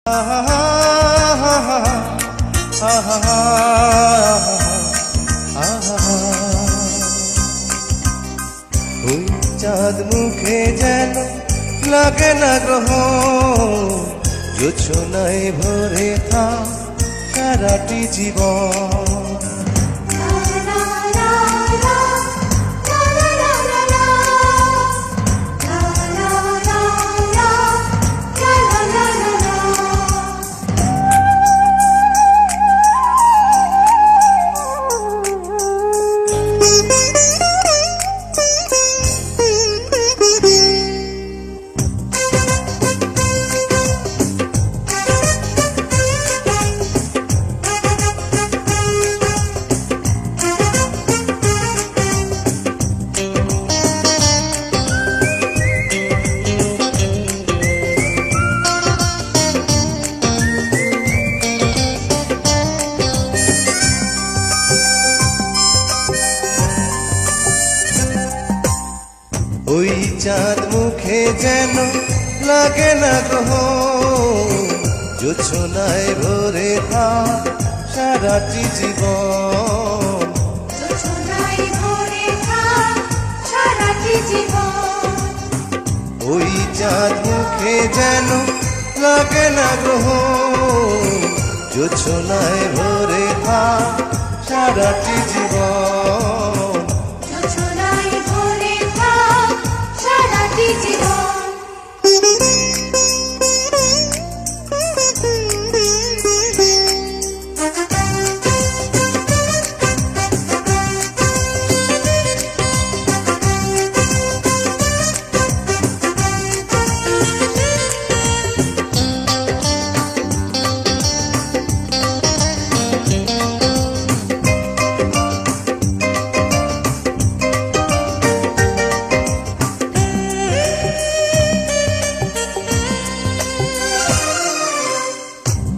ওই চাঁদ মুখে যেন লাগে না গ্রহ, জোছনায় ভরে থাক সারাটি জীবন। ওই চাঁদ মুখে যেন লাগে না গ্রহ, জোছনায় ভরে থাক সারাটি জীবন। ওই চাঁদ মুখে যেন লাগে না গ্রহ, জোছনায় ভরে থাক সারাটি জীবন।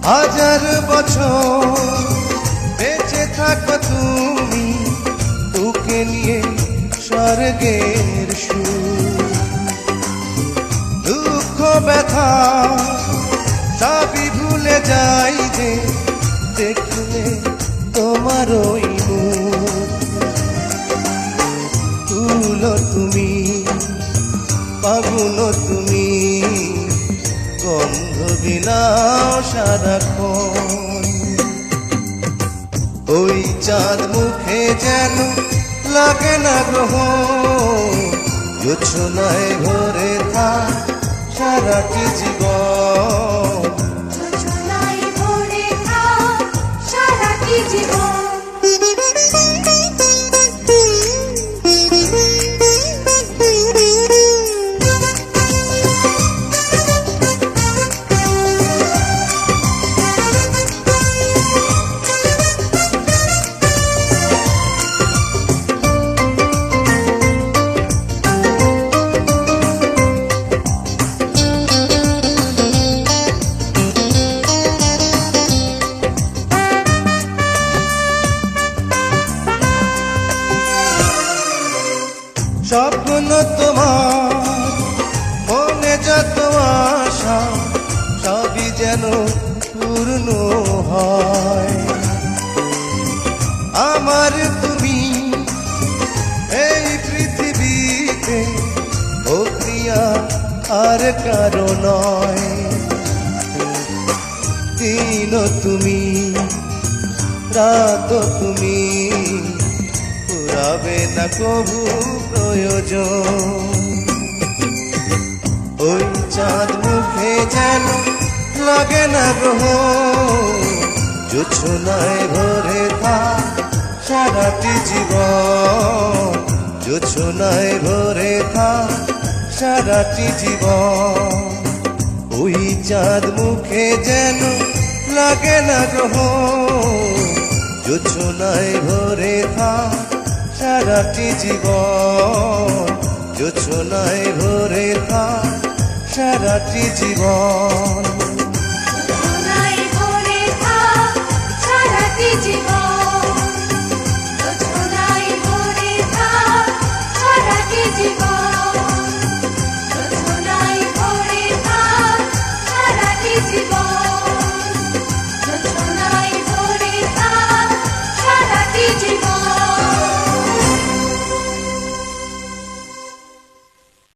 হাজার বছর বেঁচে থাকো তুমি, তোকে নিয়ে স্বর্গের সুর। দুঃখ ব্যথা সবই ভুলে যাই যে দেখলে তোমার ওই মুখ। তুলো তুমি, পাগুলো তুমি, গন্ধ বিলাও সারাক্ষণ। ওই চাঁদ মুখে যেন লাগে না গ্রহ, জোছনায় ভরে থাক সারাটি জীবন। স্বপ্ন তোমার মনে যত আশা, সবই যেন পূর্ণ হয়। আমার তুমি এই পৃথিবীতে, ও প্রিয়া আর কারো নয়। দিন তুমি, রাত তুমি, ফুরাবে না কবু প্রয়োজন। ওই চাঁদ মুখে যেন লাগে না গ্রহ, জোছনায় ভরে থাক সারাটি জীবন। জোছনায় ভরে থাক সারাটি জীবন। ওই চাঁদ মুখে যেন লাগে না গ্রহ, জোছনায় ভরে থাক সারাটি জীবন। জোছনায় ভরে থাক সারাটি জীবন।